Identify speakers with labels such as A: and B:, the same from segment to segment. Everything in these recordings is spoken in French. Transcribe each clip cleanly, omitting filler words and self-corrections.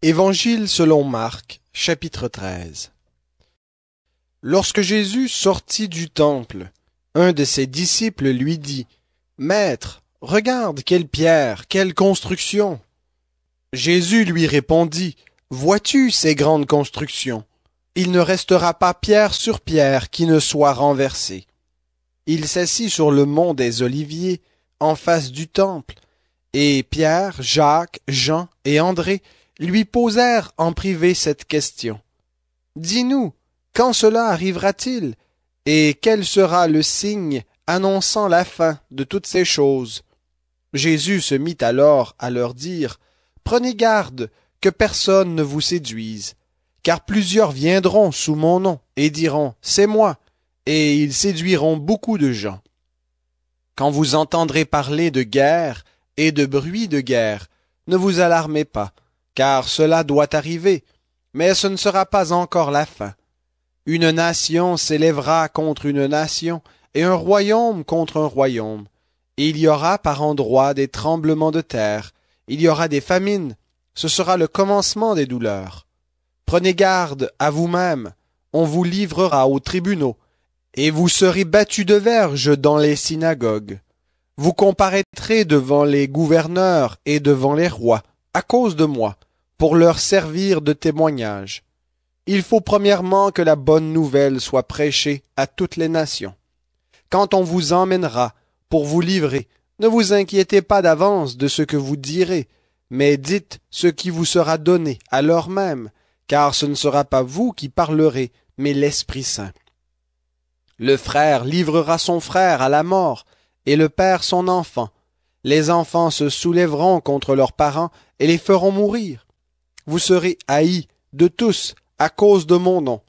A: Évangile selon Marc, chapitre 13. Lorsque Jésus sortit du temple, un de ses disciples lui dit, « Maître, regarde quelle pierre, quelle construction !» Jésus lui répondit, « Vois-tu ces grandes constructions? Il ne restera pas pierre sur pierre qui ne soit renversée. » Il s'assit sur le mont des Oliviers, en face du temple, et Pierre, Jacques, Jean et André lui posèrent en privé cette question. « Dis-nous, quand cela arrivera-t-il, et quel sera le signe annonçant la fin de toutes ces choses? » Jésus se mit alors à leur dire, « Prenez garde que personne ne vous séduise, car plusieurs viendront sous mon nom et diront, « C'est moi », et ils séduiront beaucoup de gens. Quand vous entendrez parler de guerre et de bruit de guerre, ne vous alarmez pas, car cela doit arriver, mais ce ne sera pas encore la fin. Une nation s'élèvera contre une nation, et un royaume contre un royaume. Et il y aura par endroits des tremblements de terre, il y aura des famines, ce sera le commencement des douleurs. Prenez garde à vous-même, on vous livrera aux tribunaux, et vous serez battus de verges dans les synagogues. Vous comparaîtrez devant les gouverneurs et devant les rois, à cause de moi, pour leur servir de témoignage. Il faut premièrement que la bonne nouvelle soit prêchée à toutes les nations. Quand on vous emmènera pour vous livrer, ne vous inquiétez pas d'avance de ce que vous direz, mais dites ce qui vous sera donné à l'heure même, car ce ne sera pas vous qui parlerez, mais l'Esprit Saint. Le frère livrera son frère à la mort, et le père son enfant. Les enfants se soulèveront contre leurs parents et les feront mourir. Vous serez haïs de tous à cause de mon nom,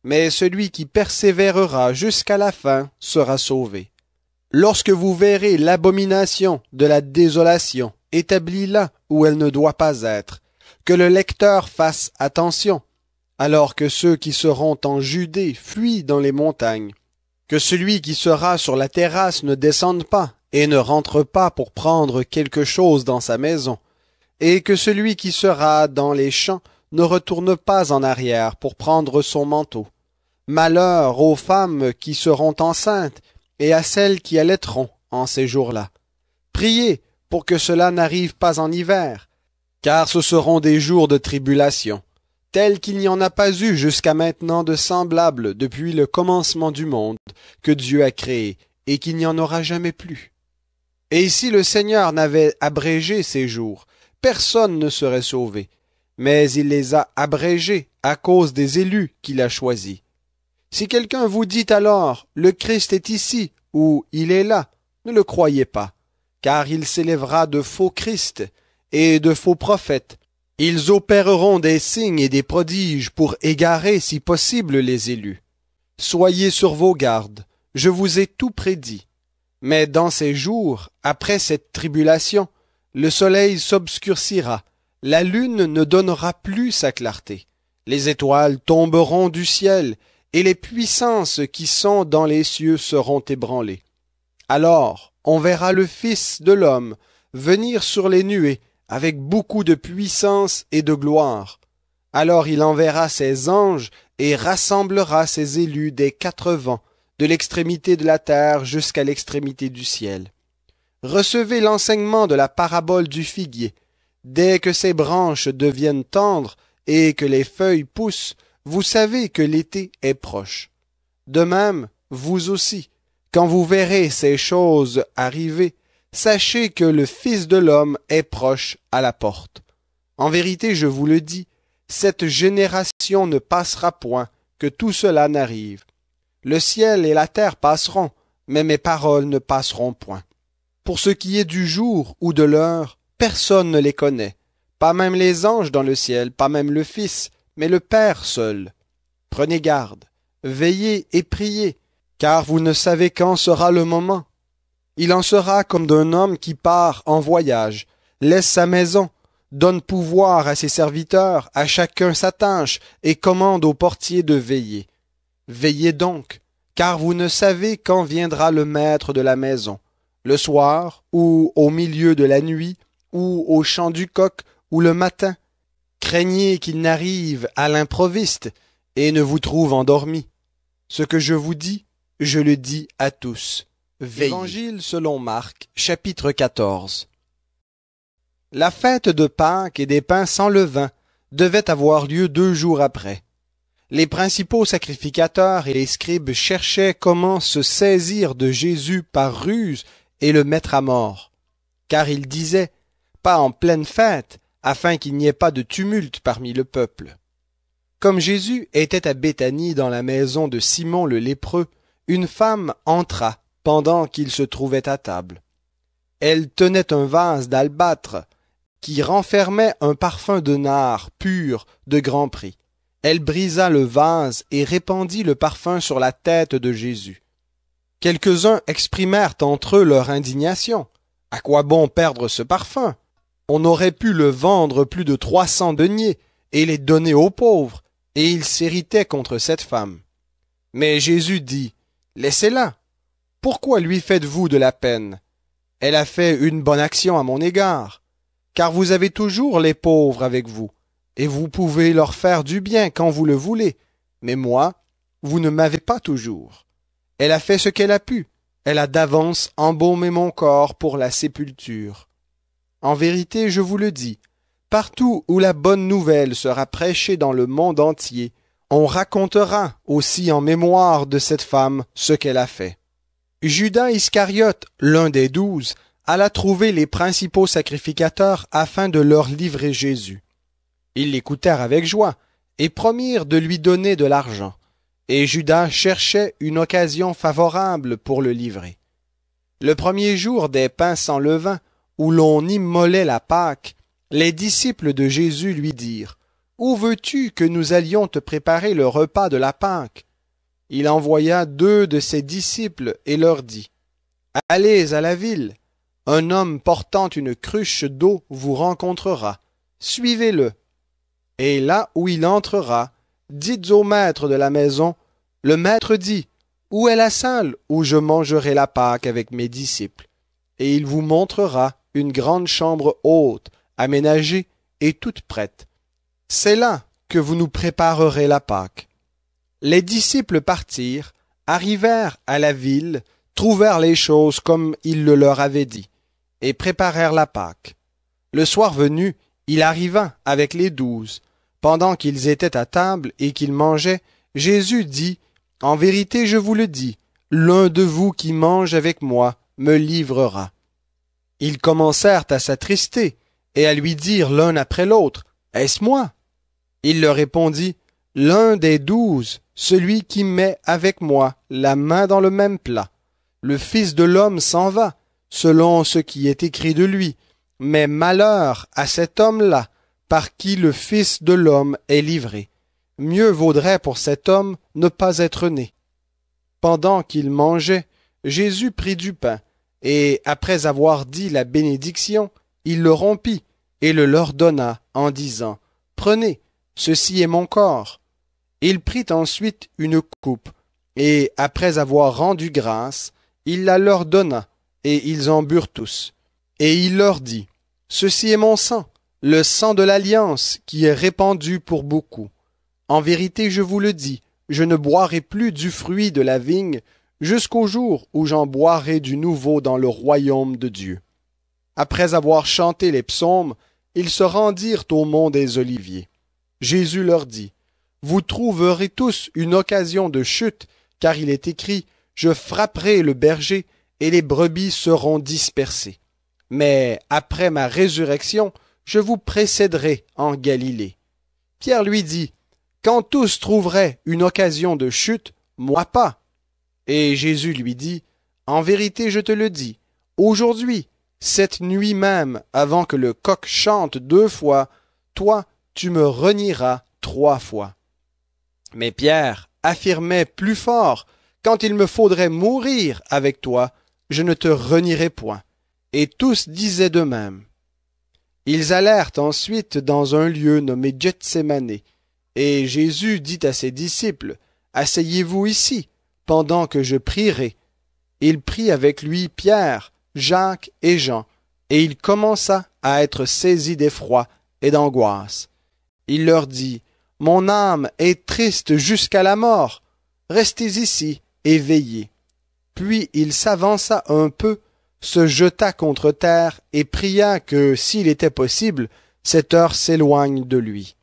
A: mais celui qui persévérera jusqu'à la fin sera sauvé. Lorsque vous verrez l'abomination de la désolation établie là où elle ne doit pas être, que le lecteur fasse attention, alors que ceux qui seront en Judée fuient dans les montagnes, que celui qui sera sur la terrasse ne descende pas et ne rentre pas pour prendre quelque chose dans sa maison, et que celui qui sera dans les champs ne retourne pas en arrière pour prendre son manteau. Malheur aux femmes qui seront enceintes et à celles qui allaiteront en ces jours-là. Priez pour que cela n'arrive pas en hiver, car ce seront des jours de tribulation, tels qu'il n'y en a pas eu jusqu'à maintenant de semblables depuis le commencement du monde que Dieu a créé, et qu'il n'y en aura jamais plus. Et si le Seigneur n'avait abrégé ces jours, personne ne serait sauvé, mais il les a abrégés à cause des élus qu'il a choisis. Si quelqu'un vous dit alors, le Christ est ici, ou il est là, ne le croyez pas, car il s'élèvera de faux Christ et de faux prophètes. Ils opéreront des signes et des prodiges pour égarer, si possible, les élus. Soyez sur vos gardes, je vous ai tout prédit. Mais dans ces jours, après cette tribulation, le soleil s'obscurcira, la lune ne donnera plus sa clarté, les étoiles tomberont du ciel, et les puissances qui sont dans les cieux seront ébranlées. Alors on verra le Fils de l'homme venir sur les nuées avec beaucoup de puissance et de gloire. Alors il enverra ses anges et rassemblera ses élus des quatre vents, de l'extrémité de la terre jusqu'à l'extrémité du ciel. Recevez l'enseignement de la parabole du figuier. Dès que ses branches deviennent tendres et que les feuilles poussent, vous savez que l'été est proche. De même, vous aussi, quand vous verrez ces choses arriver, sachez que le Fils de l'homme est proche à la porte. En vérité, je vous le dis, cette génération ne passera point que tout cela n'arrive. Le ciel et la terre passeront, mais mes paroles ne passeront point. Pour ce qui est du jour ou de l'heure, personne ne les connaît, pas même les anges dans le ciel, pas même le Fils, mais le Père seul. Prenez garde, veillez et priez, car vous ne savez quand sera le moment. Il en sera comme d'un homme qui part en voyage, laisse sa maison, donne pouvoir à ses serviteurs, à chacun sa tâche, et commande au portier de veiller. Veillez donc, car vous ne savez quand viendra le maître de la maison, le soir, ou au milieu de la nuit, ou au chant du coq, ou le matin. Craignez qu'il n'arrive à l'improviste et ne vous trouve endormis. Ce que je vous dis, je le dis à tous. Veillez. Évangile selon Marc, chapitre 14. La fête de Pâques et des pains sans levain devait avoir lieu 2 jours après. Les principaux sacrificateurs et les scribes cherchaient comment se saisir de Jésus par ruse et le mettre à mort. Car ils disaient, pas en pleine fête, afin qu'il n'y ait pas de tumulte parmi le peuple. Comme Jésus était à Béthanie dans la maison de Simon le lépreux, une femme entra pendant qu'il se trouvait à table. Elle tenait un vase d'albâtre qui renfermait un parfum de nard pur de grand prix. Elle brisa le vase et répandit le parfum sur la tête de Jésus. Quelques-uns exprimèrent entre eux leur indignation. À quoi bon perdre ce parfum? On aurait pu le vendre plus de 300 deniers et les donner aux pauvres, et ils s'irritaient contre cette femme. Mais Jésus dit, laissez-la. Pourquoi lui faites-vous de la peine? Elle a fait une bonne action à mon égard, car vous avez toujours les pauvres avec vous, et vous pouvez leur faire du bien quand vous le voulez, mais moi, vous ne m'avez pas toujours. Elle a fait ce qu'elle a pu, elle a d'avance embaumé mon corps pour la sépulture. En vérité, je vous le dis, partout où la bonne nouvelle sera prêchée dans le monde entier, on racontera aussi en mémoire de cette femme ce qu'elle a fait. Judas Iscariote, l'un des 12, alla trouver les principaux sacrificateurs afin de leur livrer Jésus. Ils l'écoutèrent avec joie et promirent de lui donner de l'argent. Et Judas cherchait une occasion favorable pour le livrer. Le premier jour des pains sans levain, où l'on immolait la Pâque, les disciples de Jésus lui dirent, « Où veux-tu que nous allions te préparer le repas de la Pâque? » Il envoya 2 de ses disciples et leur dit, « Allez à la ville, un homme portant une cruche d'eau vous rencontrera, suivez-le. Et là où il entrera, dites au maître de la maison, le maître dit, où est la salle où je mangerai la Pâque avec mes disciples? Et il vous montrera une grande chambre haute, aménagée et toute prête. C'est là que vous nous préparerez la Pâque. » Les disciples partirent, arrivèrent à la ville, trouvèrent les choses comme il le leur avait dit, et préparèrent la Pâque. Le soir venu, il arriva avec les 12. Pendant qu'ils étaient à table et qu'ils mangeaient, Jésus dit, « En vérité, je vous le dis, l'un de vous qui mange avec moi me livrera. » Ils commencèrent à s'attrister et à lui dire l'un après l'autre, « Est-ce moi? » Il leur répondit, « L'un des 12, celui qui met avec moi la main dans le même plat. Le Fils de l'homme s'en va, selon ce qui est écrit de lui, mais malheur à cet homme-là, par qui le Fils de l'homme est livré. Mieux vaudrait pour cet homme ne pas être né. » Pendant qu'ils mangeaient, Jésus prit du pain, et après avoir dit la bénédiction, il le rompit et le leur donna en disant, « Prenez, ceci est mon corps. » Il prit ensuite une coupe, et après avoir rendu grâce, il la leur donna, et ils en burent tous. Et il leur dit, « Ceci est mon sang, le sang de l'alliance qui est répandu pour beaucoup. En vérité, je vous le dis, je ne boirai plus du fruit de la vigne jusqu'au jour où j'en boirai du nouveau dans le royaume de Dieu. » Après avoir chanté les psaumes, ils se rendirent au mont des Oliviers. Jésus leur dit, « Vous trouverez tous une occasion de chute, car il est écrit, « Je frapperai le berger, et les brebis seront dispersées. » Mais après ma résurrection, je vous précéderai en Galilée. Pierre lui dit, « Quand tous trouveraient une occasion de chute, moi pas. » Et Jésus lui dit, « En vérité, je te le dis, aujourd'hui, cette nuit même, avant que le coq chante 2 fois, toi, tu me renieras 3 fois. » Mais Pierre affirmait plus fort, « Quand il me faudrait mourir avec toi, je ne te renierai point. » Et tous disaient de même. Ils allèrent ensuite dans un lieu nommé Gethsémané, et Jésus dit à ses disciples, « Asseyez-vous ici, pendant que je prierai. » Il prit avec lui Pierre, Jacques et Jean, et il commença à être saisi d'effroi et d'angoisse. Il leur dit, « Mon âme est triste jusqu'à la mort. Restez ici et veillez. » Puis il s'avança un peu, se jeta contre terre et pria que, s'il était possible, cette heure s'éloigne de lui.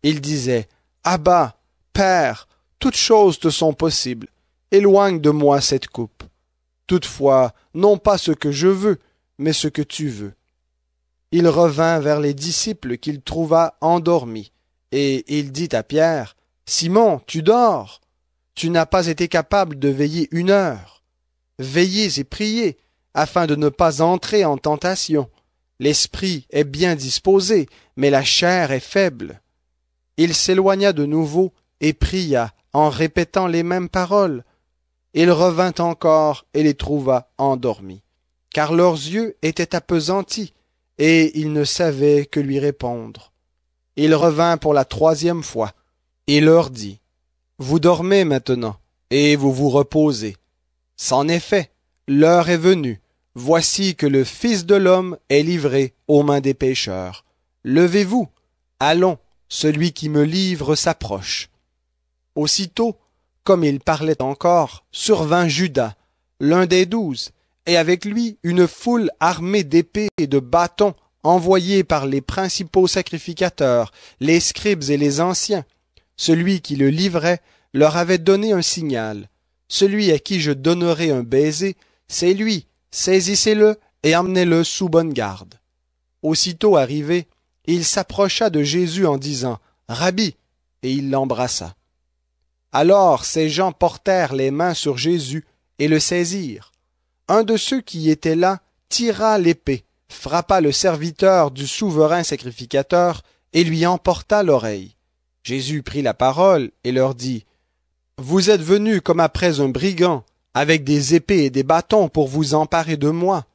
A: Il disait, « Abba, Père, toutes choses te sont possibles. Éloigne de moi cette coupe. Toutefois, non pas ce que je veux, mais ce que tu veux. » Il revint vers les disciples qu'il trouva endormis, et il dit à Pierre, « Simon, tu dors? Tu n'as pas été capable de veiller 1 heure. Veillez et priez, afin de ne pas entrer en tentation. L'esprit est bien disposé, mais la chair est faible. » Il s'éloigna de nouveau et pria en répétant les mêmes paroles. Il revint encore et les trouva endormis, car leurs yeux étaient appesantis, et ils ne savaient que lui répondre. Il revint pour la 3e fois, et leur dit, « Vous dormez maintenant, et vous vous reposez. C'en est fait, l'heure est venue. Voici que le Fils de l'homme est livré aux mains des pécheurs. Levez-vous, allons, celui qui me livre s'approche. » Aussitôt, comme il parlait encore, survint Judas, l'un des 12, et avec lui une foule armée d'épées et de bâtons envoyés par les principaux sacrificateurs, les scribes et les anciens. Celui qui le livrait leur avait donné un signal. « Celui à qui je donnerai un baiser, c'est lui, saisissez-le et emmenez-le sous bonne garde. » Aussitôt arrivé, il s'approcha de Jésus en disant, « Rabbi !» et il l'embrassa. Alors ces gens portèrent les mains sur Jésus et le saisirent. Un de ceux qui étaient là tira l'épée, frappa le serviteur du souverain sacrificateur et lui emporta l'oreille. Jésus prit la parole et leur dit, « Vous êtes venus comme après un brigand, avec des épées et des bâtons pour vous emparer de moi.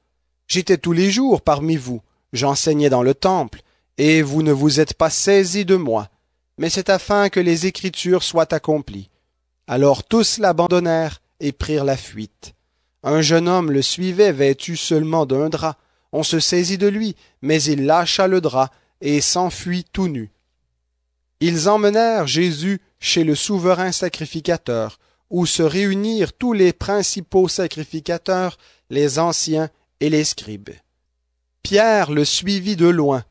A: J'étais tous les jours parmi vous, j'enseignais dans le temple, et vous ne vous êtes pas saisis de moi, mais c'est afin que les Écritures soient accomplies. » Alors tous l'abandonnèrent et prirent la fuite. Un jeune homme le suivait vêtu seulement d'un drap. On se saisit de lui, mais il lâcha le drap et s'enfuit tout nu. Ils emmenèrent Jésus chez le souverain sacrificateur, où se réunirent tous les principaux sacrificateurs, les anciens et les scribes. Pierre le suivit de loin,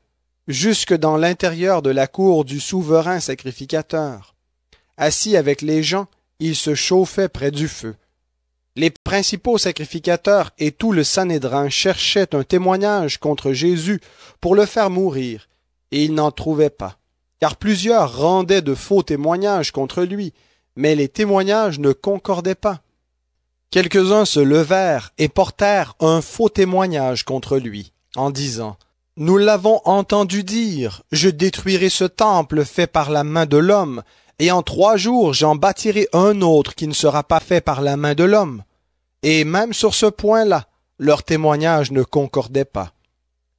A: jusque dans l'intérieur de la cour du souverain sacrificateur. Assis avec les gens, il se chauffait près du feu. Les principaux sacrificateurs et tout le Sanhédrin cherchaient un témoignage contre Jésus pour le faire mourir, et ils n'en trouvaient pas, car plusieurs rendaient de faux témoignages contre lui, mais les témoignages ne concordaient pas. Quelques-uns se levèrent et portèrent un faux témoignage contre lui, en disant, « Nous l'avons entendu dire, je détruirai ce temple fait par la main de l'homme, et en 3 jours j'en bâtirai un autre qui ne sera pas fait par la main de l'homme. » Et même sur ce point-là, leur témoignage ne concordait pas.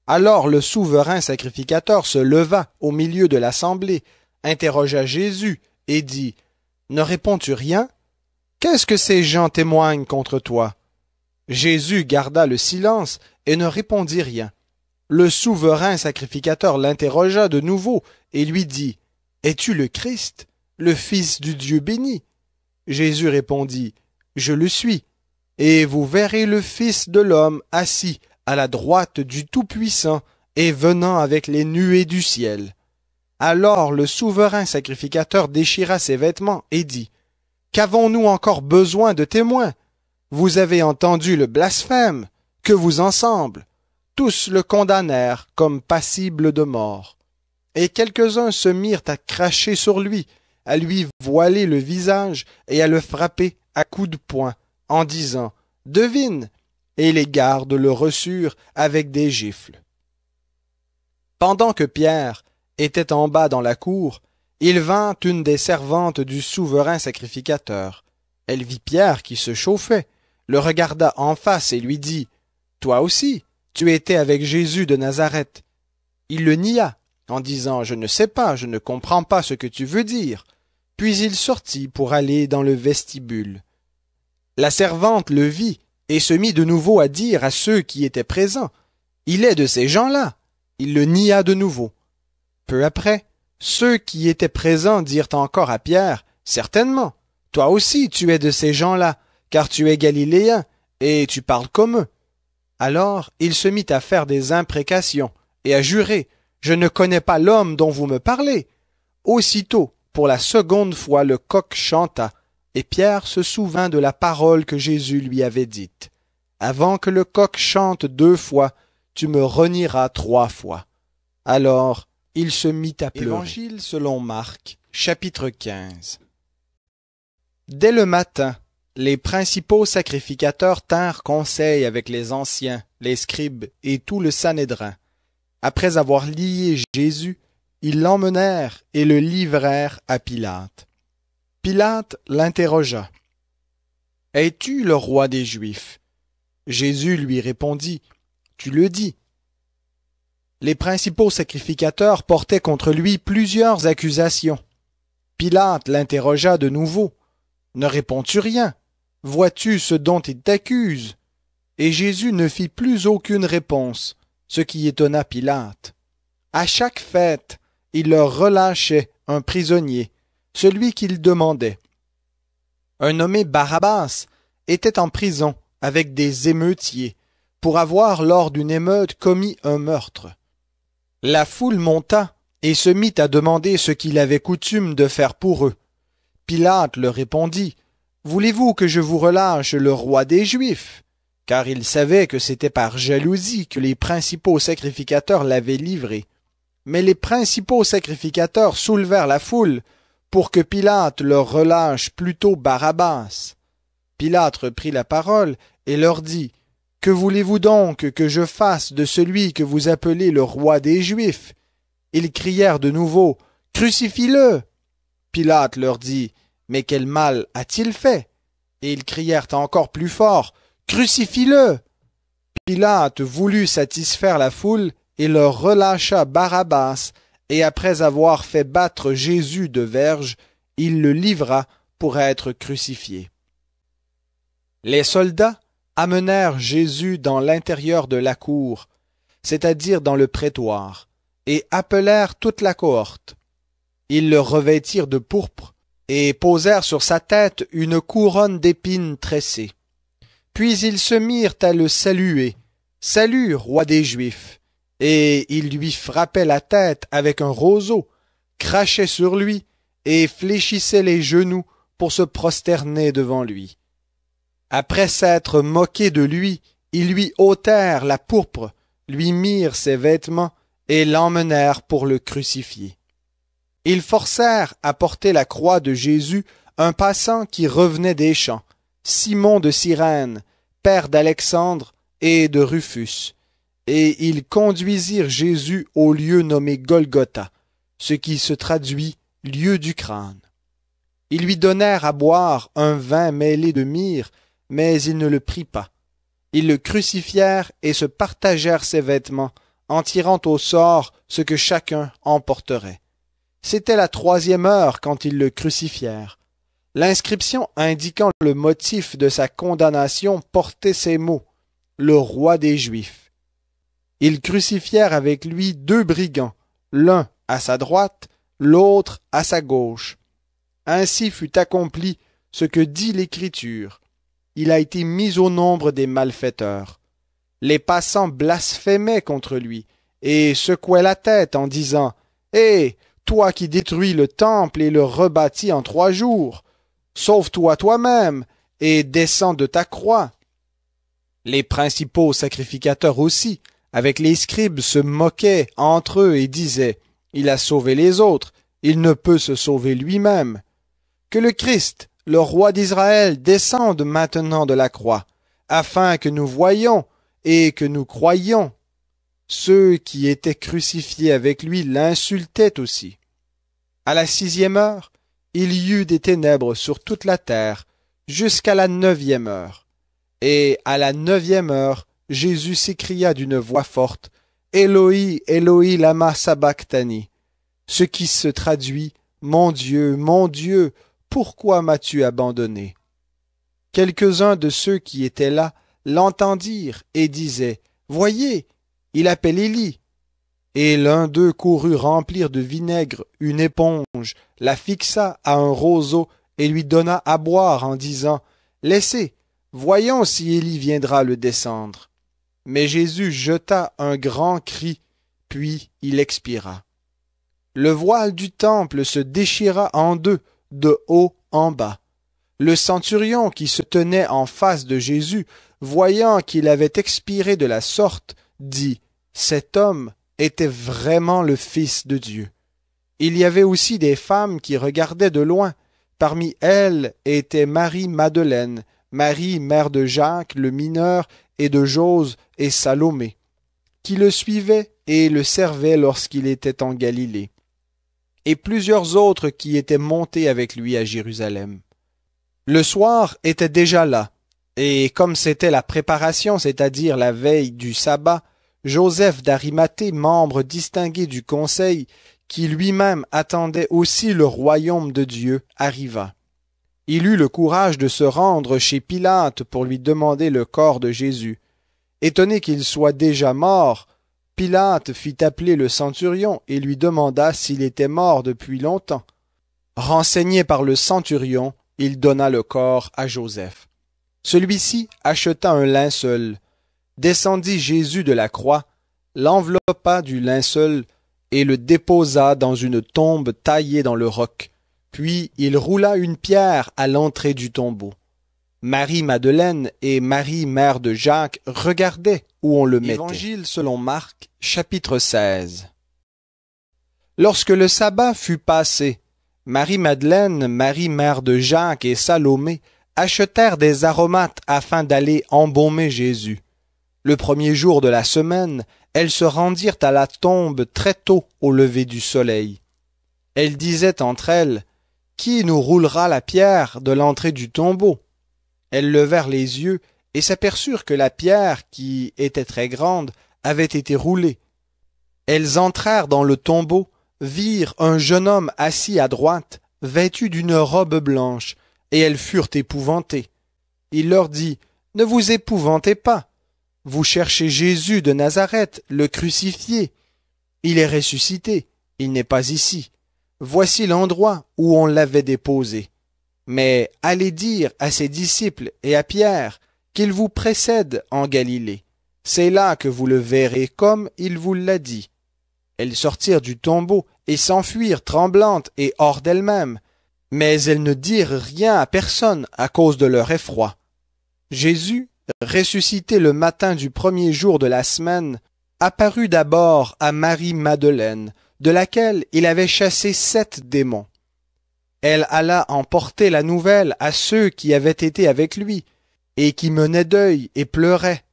A: Alors le souverain sacrificateur se leva au milieu de l'assemblée, interrogea Jésus et dit, « Ne réponds-tu rien? Qu'est-ce que ces gens témoignent contre toi? » Jésus garda le silence et ne répondit rien. Le souverain sacrificateur l'interrogea de nouveau et lui dit, « Es-tu le Christ, le Fils du Dieu béni? » Jésus répondit, « Je le suis. Et vous verrez le Fils de l'homme assis à la droite du Tout-Puissant et venant avec les nuées du ciel. » Alors le souverain sacrificateur déchira ses vêtements et dit, « Qu'avons-nous encore besoin de témoins? Vous avez entendu le blasphème, que vous ensemble? » Tous le condamnèrent comme passible de mort. Et quelques-uns se mirent à cracher sur lui, à lui voiler le visage et à le frapper à coups de poing, en disant « Devine !» et les gardes le reçurent avec des gifles. Pendant que Pierre était en bas dans la cour, il vint une des servantes du souverain sacrificateur. Elle vit Pierre qui se chauffait, le regarda en face et lui dit « Toi aussi, tu étais avec Jésus de Nazareth. » Il le nia, en disant « Je ne sais pas, je ne comprends pas ce que tu veux dire. » Puis il sortit pour aller dans le vestibule. La servante le vit et se mit de nouveau à dire à ceux qui étaient présents, « Il est de ces gens-là. » Il le nia de nouveau. Peu après, Ceux qui étaient présents dirent encore à Pierre, « Certainement, toi aussi tu es de ces gens-là, car tu es galiléen, et tu parles comme eux. » Alors il se mit à faire des imprécations, et à jurer, « Je ne connais pas l'homme dont vous me parlez. » Aussitôt, pour la seconde fois, le coq chanta, et Pierre se souvint de la parole que Jésus lui avait dite. « Avant que le coq chante 2 fois, tu me renieras 3 fois. » Alors, il se mit à pleurer. Évangile selon Marc, chapitre 15. Dès le matin, les principaux sacrificateurs tinrent conseil avec les anciens, les scribes et tout le Sanhédrin. Après avoir lié Jésus, ils l'emmenèrent et le livrèrent à Pilate. Pilate l'interrogea. « Es-tu le roi des Juifs ?» Jésus lui répondit, « Tu le dis. » Les principaux sacrificateurs portaient contre lui plusieurs accusations. Pilate l'interrogea de nouveau. « Ne réponds-tu rien? Vois-tu ce dont il t'accuse? » Et Jésus ne fit plus aucune réponse, ce qui étonna Pilate. À chaque fête, il leur relâchait un prisonnier, celui qu'il demandait. Un nommé Barabbas était en prison avec des émeutiers pour avoir lors d'une émeute commis un meurtre. La foule monta et se mit à demander ce qu'il avait coutume de faire pour eux. Pilate leur répondit, « Voulez-vous que je vous relâche le roi des Juifs ?» Car il savait que c'était par jalousie que les principaux sacrificateurs l'avaient livré. Mais les principaux sacrificateurs soulevèrent la foule pour que Pilate leur relâche plutôt Barabbas. Pilate reprit la parole et leur dit, « Que voulez-vous donc que je fasse de celui que vous appelez le roi des Juifs ?» Ils crièrent de nouveau, « Crucifie-le » Pilate leur dit, « Mais quel mal a-t-il fait ?» Et ils crièrent encore plus fort, « Crucifie-le » Pilate voulut satisfaire la foule et leur relâcha Barabbas, et après avoir fait battre Jésus de verges, il le livra pour être crucifié. Les soldats amenèrent Jésus dans l'intérieur de la cour, c'est-à-dire dans le prétoire, et appelèrent toute la cohorte. Ils le revêtirent de pourpre et posèrent sur sa tête une couronne d'épines tressées. Puis ils se mirent à le saluer. « Salut, roi des Juifs !» Et ils lui frappaient la tête avec un roseau, crachaient sur lui et fléchissaient les genoux pour se prosterner devant lui. Après s'être moqués de lui, ils lui ôtèrent la pourpre, lui mirent ses vêtements et l'emmenèrent pour le crucifier. Ils forcèrent à porter la croix de Jésus un passant qui revenait des champs, Simon de Cyrène, père d'Alexandre et de Rufus, et ils conduisirent Jésus au lieu nommé Golgotha, ce qui se traduit « lieu du crâne ». Ils lui donnèrent à boire un vin mêlé de myrrhe, mais il ne le prit pas. Ils le crucifièrent et se partagèrent ses vêtements, en tirant au sort ce que chacun emporterait. C'était la 3e heure quand ils le crucifièrent. L'inscription indiquant le motif de sa condamnation portait ces mots, « Le roi des Juifs ». Ils crucifièrent avec lui 2 brigands, l'un à sa droite, l'autre à sa gauche. Ainsi fut accompli ce que dit l'Écriture. Il a été mis au nombre des malfaiteurs. Les passants blasphémaient contre lui et secouaient la tête en disant « Hé, toi qui détruis le temple et le rebâtis en 3 jours, sauve-toi toi-même et descends de ta croix. » Les principaux sacrificateurs aussi, avec les scribes, se moquaient entre eux et disaient « Il a sauvé les autres, il ne peut se sauver lui-même. » Que le Christ, le roi d'Israël, descende maintenant de la croix, afin que nous voyions et que nous croyions. Ceux qui étaient crucifiés avec lui l'insultaient aussi. À la 6e heure, il y eut des ténèbres sur toute la terre, jusqu'à la 9e heure. Et à la 9e heure, Jésus s'écria d'une voix forte, « Éloi, Éloi, lama sabachthani » ce qui se traduit, « Mon Dieu, pourquoi m'as-tu abandonné ?» Quelques-uns de ceux qui étaient là l'entendirent et disaient, « Voyez, il appelle Élie. » Et l'un d'eux courut remplir de vinaigre une éponge, la fixa à un roseau et lui donna à boire en disant, « Laissez, voyons si Élie viendra le descendre. » Mais Jésus jeta un grand cri, puis il expira. Le voile du temple se déchira en deux, de haut en bas. Le centurion qui se tenait en face de Jésus, voyant qu'il avait expiré de la sorte, dit, « Cet homme était vraiment le Fils de Dieu. » Il y avait aussi des femmes qui regardaient de loin. Parmi elles était Marie-Madeleine, Marie, mère de Jacques le mineur, et de Jose et Salomé, qui le suivaient et le servaient lorsqu'il était en Galilée, et plusieurs autres qui étaient montés avec lui à Jérusalem. Le soir était déjà là, et comme c'était la préparation, c'est-à-dire la veille du sabbat, Joseph d'Arimathée, membre distingué du conseil, qui lui-même attendait aussi le royaume de Dieu, arriva. Il eut le courage de se rendre chez Pilate pour lui demander le corps de Jésus. Étonné qu'il soit déjà mort, Pilate fit appeler le centurion et lui demanda s'il était mort depuis longtemps. Renseigné par le centurion, il donna le corps à Joseph. Celui-ci acheta un linceul, descendit Jésus de la croix, l'enveloppa du linceul et le déposa dans une tombe taillée dans le roc. Puis il roula une pierre à l'entrée du tombeau. Marie-Madeleine et Marie, mère de Jacques, regardaient où on le mettait. Évangile selon Marc, chapitre 16. Lorsque le sabbat fut passé, Marie-Madeleine, Marie, mère de Jacques et Salomé achetèrent des aromates afin d'aller embaumer Jésus. Le premier jour de la semaine, elles se rendirent à la tombe très tôt au lever du soleil. Elles disaient entre elles, « Qui nous roulera la pierre de l'entrée du tombeau ?» Elles levèrent les yeux et s'aperçurent que la pierre, qui était très grande, avait été roulée. Elles entrèrent dans le tombeau, virent un jeune homme assis à droite, vêtu d'une robe blanche, et elles furent épouvantées. Il leur dit, « Ne vous épouvantez pas. Vous cherchez Jésus de Nazareth, le crucifié. Il est ressuscité, il n'est pas ici. Voici l'endroit où on l'avait déposé. Mais allez dire à ses disciples et à Pierre qu'il vous précède en Galilée. C'est là que vous le verrez comme il vous l'a dit. » Elles sortirent du tombeau et s'enfuirent tremblantes et hors d'elles-mêmes, mais elles ne dirent rien à personne à cause de leur effroi. Jésus, ressuscité le matin du premier jour de la semaine, apparut d'abord à Marie-Madeleine, de laquelle il avait chassé 7 démons. Elle alla en porter la nouvelle à ceux qui avaient été avec lui, et qui menaient deuil et pleuraient.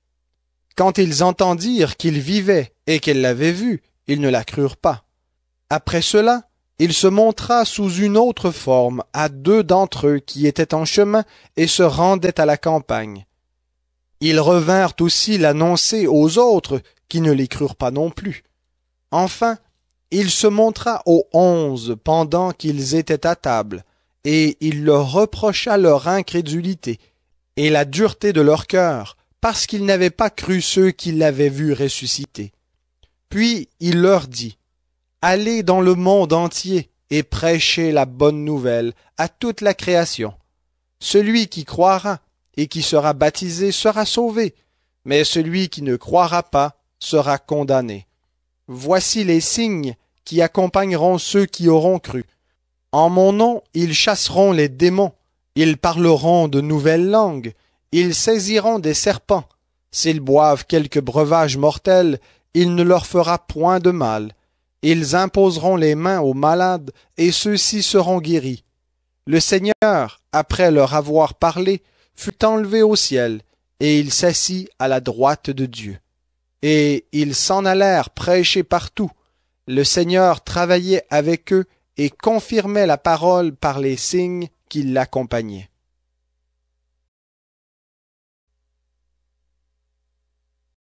A: Quand ils entendirent qu'il vivait et qu'elle l'avait vu, ils ne la crurent pas. Après cela, il se montra sous une autre forme à 2 d'entre eux qui étaient en chemin et se rendaient à la campagne. Ils revinrent aussi l'annoncer aux autres qui ne les crurent pas non plus. Enfin, il se montra aux 11 pendant qu'ils étaient à table, et il leur reprocha leur incrédulité et la dureté de leur cœur, parce qu'ils n'avaient pas cru ceux qui l'avaient vu ressusciter. Puis il leur dit, « Allez dans le monde entier et prêchez la bonne nouvelle à toute la création. Celui qui croira et qui sera baptisé sera sauvé, mais celui qui ne croira pas sera condamné. Voici les signes qui accompagneront ceux qui auront cru. En mon nom, ils chasseront les démons, ils parleront de nouvelles langues, ils saisiront des serpents. S'ils boivent quelque breuvage mortel, il ne leur fera point de mal. Ils imposeront les mains aux malades, et ceux-ci seront guéris. » Le Seigneur, après leur avoir parlé, fut enlevé au ciel, et il s'assit à la droite de Dieu. Et ils s'en allèrent prêcher partout. Le Seigneur travaillait avec eux et confirmait la parole par les signes qui l'accompagnaient.